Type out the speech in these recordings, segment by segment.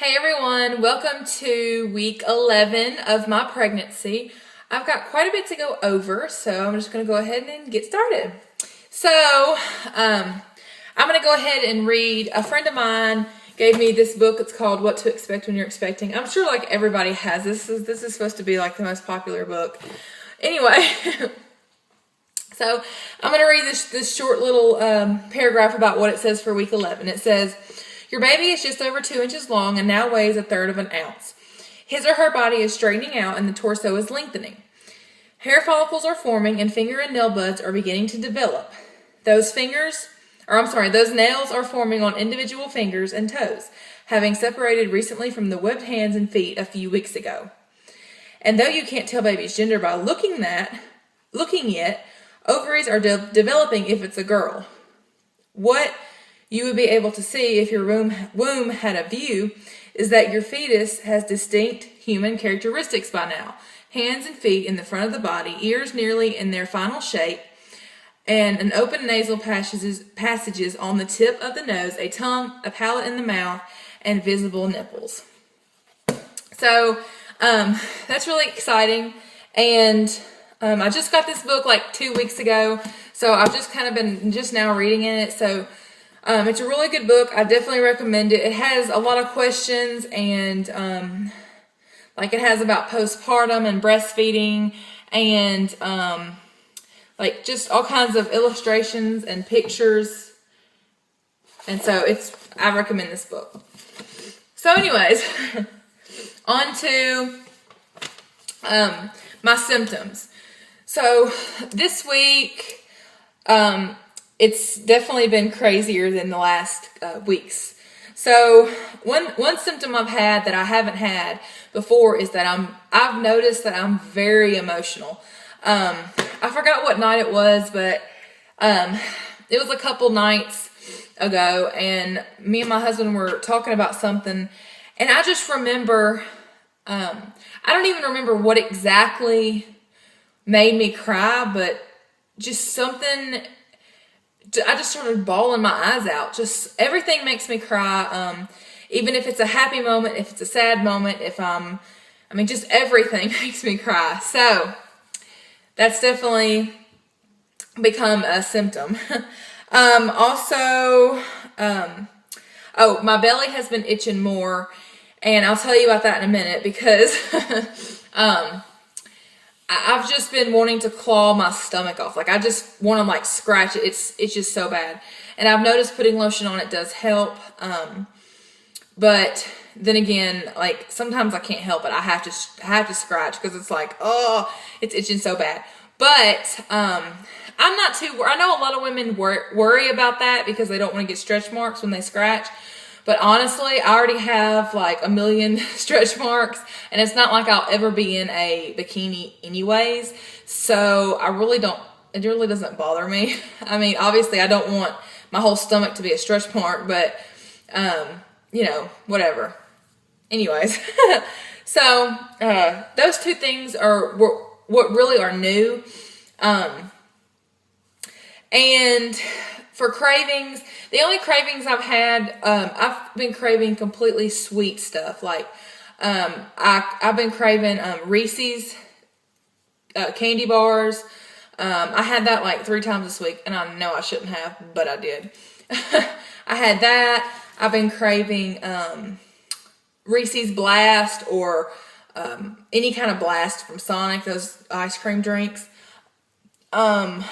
Hey everyone, welcome to week 11 of my pregnancy. I've got quite a bit to go over, so I'm just going to go ahead and get started. So, I'm going to go ahead and read. A friend of mine gave me this book. It's called What to Expect When You're Expecting. I'm sure like everybody has this. This is supposed to be like the most popular book. Anyway, so I'm going to read this short little paragraph about what it says for week 11. It says, your baby is just over 2 inches long and now weighs 1/3 of an ounce. His or her body is straightening out and the torso is lengthening. Hair follicles are forming and finger and nail buds are beginning to develop. Those nails are forming on individual fingers and toes, having separated recently from the webbed hands and feet a few weeks ago. And though you can't tell baby's gender by looking yet, ovaries are developing if it's a girl. What you would be able to see if your womb had a view is that your fetus has distinct human characteristics by now. Hands and feet in the front of the body, ears nearly in their final shape, and an open nasal passages on the tip of the nose, a tongue, a palate in the mouth, and visible nipples. So that's really exciting. And I just got this book like 2 weeks ago, so I've just kind of been just now reading in it. So it's a really good book. I definitely recommend it. It has a lot of questions and like it has about postpartum and breastfeeding and like just all kinds of illustrations and pictures. And so I recommend this book. So anyways, on to my symptoms. So this week, it's definitely been crazier than the last weeks. So one symptom I've had that I haven't had before is that I've noticed that I'm very emotional. I forgot what night it was, but it was a couple nights ago, and me and my husband were talking about something, and I just remember, I don't even remember what exactly made me cry, but just something. I just started bawling my eyes out. Just everything makes me cry. Even if it's a happy moment, if it's a sad moment, just everything makes me cry. So that's definitely become a symptom. My belly has been itching more, and I'll tell you about that in a minute because I've just been wanting to claw my stomach off. Like I just want to like scratch it. It's just so bad. And I've noticed putting lotion on it does help. But then again, like sometimes I can't help it. I have to scratch because it's like, oh, it's itching so bad. But I'm not too. I know a lot of women worry about that because they don't want to get stretch marks when they scratch. But honestly, I already have like 1 million stretch marks, and it's not like I'll ever be in a bikini anyways. So it really doesn't bother me. I mean, obviously I don't want my whole stomach to be a stretch mark, but, whatever. Anyways, so those two things are what really are new. And for cravings, the only cravings I've had, I've been craving completely sweet stuff. Like, I've been craving Reese's candy bars. I had that like 3 times this week, and I know I shouldn't have, but I did. I had that. I've been craving Reese's Blast or any kind of Blast from Sonic, those ice cream drinks. And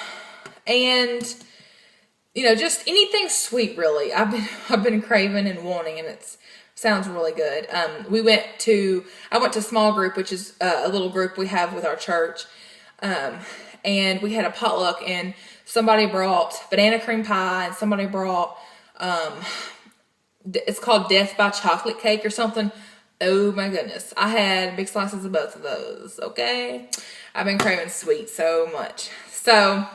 just anything sweet, really. I've been craving and wanting, and it sounds really good. I went to small group, which is a little group we have with our church, and we had a potluck, and somebody brought banana cream pie, and somebody brought it's called Death by Chocolate Cake or something. Oh my goodness, I had big slices of both of those. Okay, I've been craving sweet so much. So.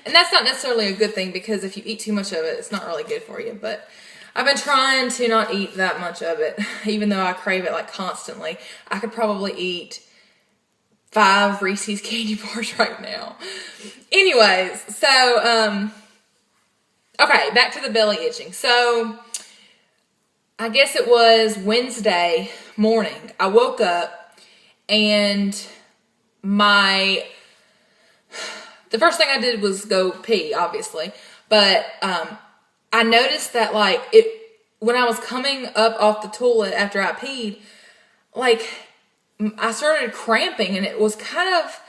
And that's not necessarily a good thing because if you eat too much of it, it's not really good for you. But I've been trying to not eat that much of it, even though I crave it like constantly. I could probably eat 5 Reese's candy bars right now. Anyways, so, okay, back to the belly itching. So I guess it was Wednesday morning, I woke up and the first thing I did was go pee, obviously. But I noticed that when I was coming up off the toilet after I peed, like I started cramping, and it was kind of,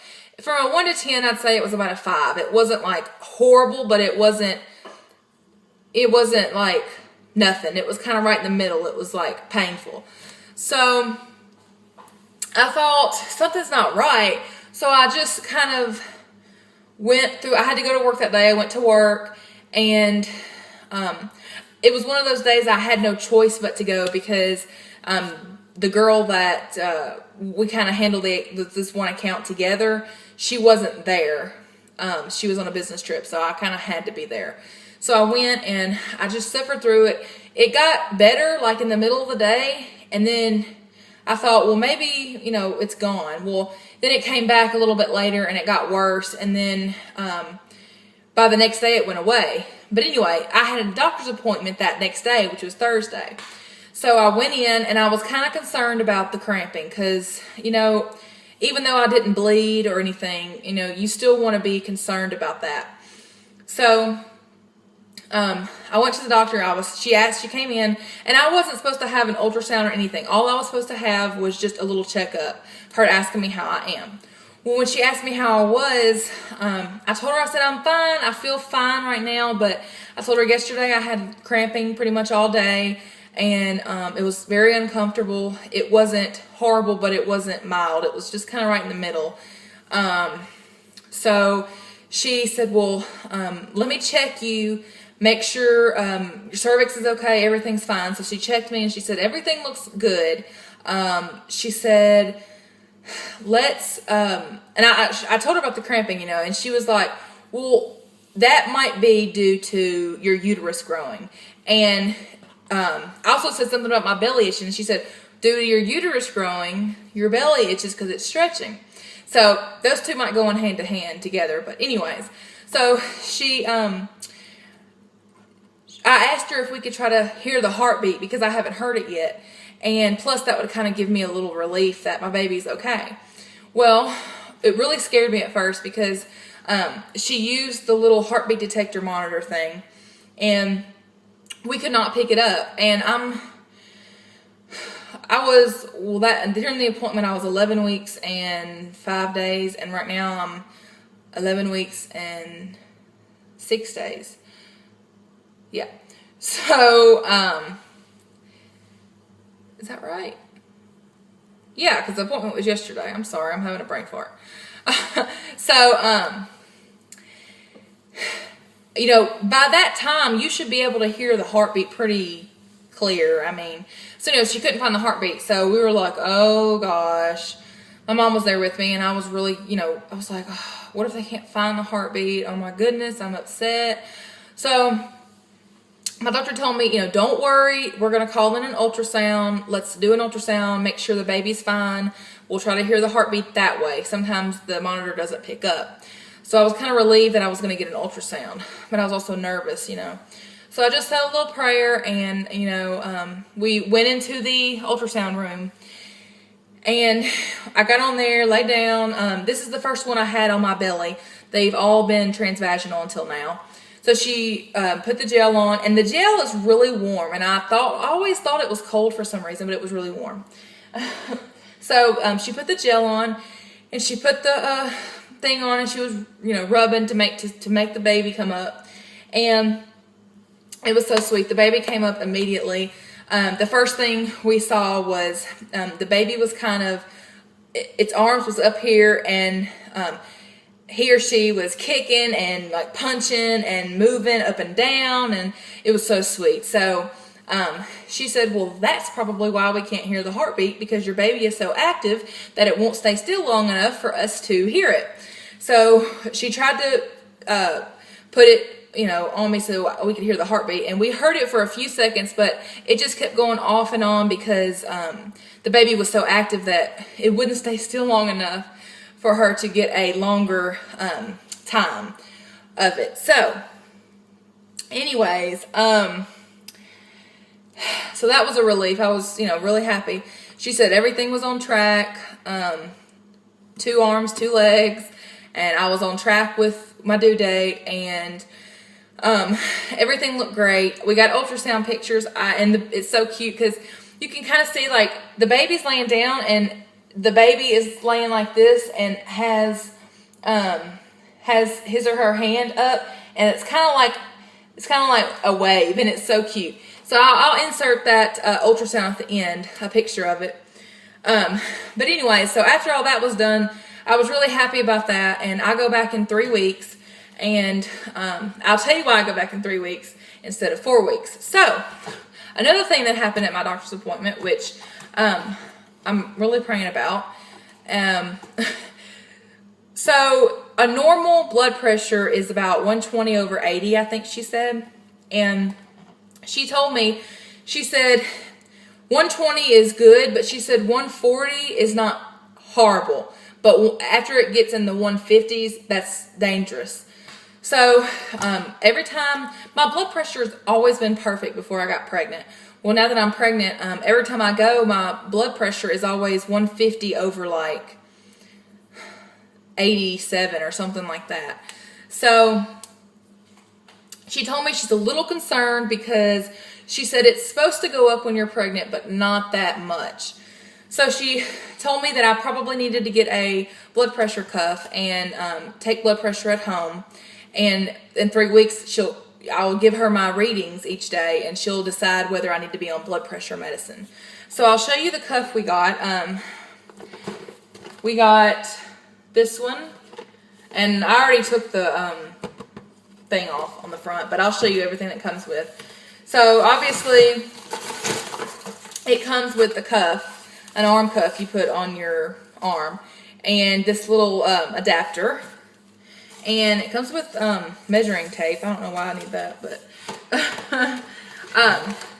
from a 1 to 10, I'd say it was about a 5. It wasn't like horrible, but it wasn't like nothing. It was kind of right in the middle. It was like painful. So I thought something's not right. So I just kind of went through, I had to go to work that day. I went to work, and it was one of those days I had no choice but to go, because the girl that we kind of handled this one account together, she wasn't there. She was on a business trip, so I kind of had to be there. So I went and I just suffered through it. It got better like in the middle of the day, and then I thought, well, maybe, it's gone. Well, then it came back a little bit later and it got worse, and then by the next day it went away. But anyway, I had a doctor's appointment that next day, which was Thursday. So I went in and I was kind of concerned about the cramping because, even though I didn't bleed or anything, you still want to be concerned about that. So I went to the doctor. She came in, and I wasn't supposed to have an ultrasound or anything. All I was supposed to have was just a little checkup, her asking me how I am. Well, when she asked me how I was, I told her, I said, I'm fine. I feel fine right now, but I told her yesterday I had cramping pretty much all day, and it was very uncomfortable. It wasn't horrible, but it wasn't mild. It was just kind of right in the middle. So she said, well, let me check you. Make sure your cervix is okay, everything's fine. So she checked me and she said, everything looks good. She said, and I told her about the cramping, and she was like, well, that might be due to your uterus growing. And I also said something about my belly itching, and she said, due to your uterus growing, your belly itches because it's stretching. So those two might go on hand to hand together. But anyways, so I asked her if we could try to hear the heartbeat because I haven't heard it yet. And plus that would kind of give me a little relief that my baby's okay. Well, it really scared me at first because she used the little heartbeat detector monitor thing, and we could not pick it up. And during the appointment I was 11 weeks and 5 days, and right now I'm 11 weeks and 6 days. Yeah. So, is that right? Yeah, because the appointment was yesterday. I'm sorry, I'm having a brain fart. So, by that time, you should be able to hear the heartbeat pretty clear. So she couldn't find the heartbeat. So we were like, oh gosh. My mom was there with me, and I was really, I was like, oh, what if they can't find the heartbeat? Oh my goodness, I'm upset. So my doctor told me, don't worry. We're going to call in an ultrasound. Let's do an ultrasound. Make sure the baby's fine. We'll try to hear the heartbeat that way. Sometimes the monitor doesn't pick up. So I was kind of relieved that I was going to get an ultrasound, but I was also nervous, So I just said a little prayer, and, we went into the ultrasound room, and I got on there, laid down. This is the first one I had on my belly. They've all been transvaginal until now. So she put the gel on, and the gel is really warm, and I always thought it was cold for some reason, but it was really warm. So she put the gel on, and she put the thing on, and she was rubbing to make the baby come up, and it was so sweet. The baby came up immediately. The first thing we saw was the baby was kind of, its arms was up here, and he or she was kicking and like punching and moving up and down, and it was so sweet. So she said, well, that's probably why we can't hear the heartbeat, because your baby is so active that it won't stay still long enough for us to hear it. So she tried to put it on me so we could hear the heartbeat, and we heard it for a few seconds, but it just kept going off and on because the baby was so active that it wouldn't stay still long enough for her to get a longer time of it. So anyways, So that was a relief. I was, really happy. She said everything was on track. 2 arms, 2 legs, and I was on track with my due date, and everything looked great. We got ultrasound pictures, it's so cute because you can kind of see like the baby's laying down, and the baby is laying like this and has his or her hand up, and it's kind of like a wave, and it's so cute. So I'll insert that ultrasound at the end, a picture of it. But anyway, so after all that was done, I was really happy about that, and I go back in 3 weeks, and I'll tell you why I go back in 3 weeks instead of 4 weeks. So another thing that happened at my doctor's appointment, which I'm really praying about. So a normal blood pressure is about 120/80, I think she said. And she told me, she said 120 is good, but she said 140 is not horrible. But after it gets in the 150s, that's dangerous. So every time, my blood pressure has always been perfect before I got pregnant. Well, now that I'm pregnant, every time I go, my blood pressure is always 150 over like 87 or something like that. So she told me she's a little concerned because she said it's supposed to go up when you're pregnant, but not that much. So she told me that I probably needed to get a blood pressure cuff and take blood pressure at home. And in 3 weeks, I'll give her my readings each day, and she'll decide whether I need to be on blood pressure medicine. So I'll show you the cuff we got. We got this one, and I already took the thing off on the front, but I'll show you everything that comes with. So obviously, it comes with the cuff, an arm cuff you put on your arm, and this little adapter. And it comes with measuring tape. I don't know why I need that, but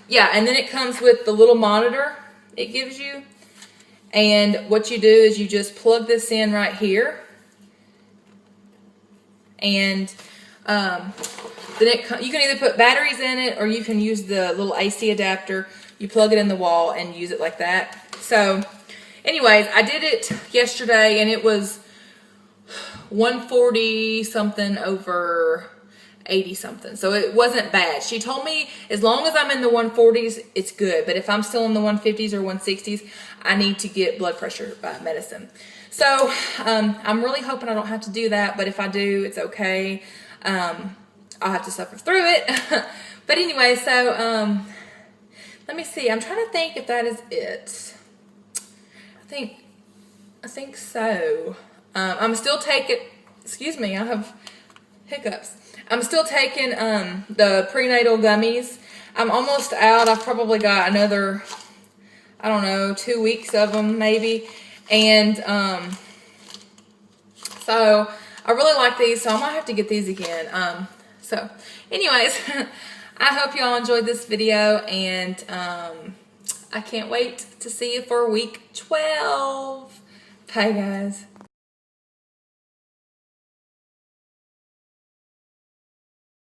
yeah. And then it comes with the little monitor it gives you. And what you do is you just plug this in right here, and then you can either put batteries in it, or you can use the little AC adapter. You plug it in the wall and use it like that. So, anyways, I did it yesterday, and it was 140 something over 80 something. So it wasn't bad. She told me as long as I'm in the 140s, it's good. But if I'm still in the 150s or 160s, I need to get blood pressure medicine. So I'm really hoping I don't have to do that. But if I do, it's okay. I'll have to suffer through it. But anyway, so let me see. I'm trying to think if that is it. I think so. I'm still taking, excuse me, I have hiccups. I'm still taking the prenatal gummies. I'm almost out. I've probably got another, I don't know, 2 weeks of them maybe. And so I really like these, so I might have to get these again. So anyways, I hope y'all enjoyed this video, and I can't wait to see you for week 12. Bye, guys.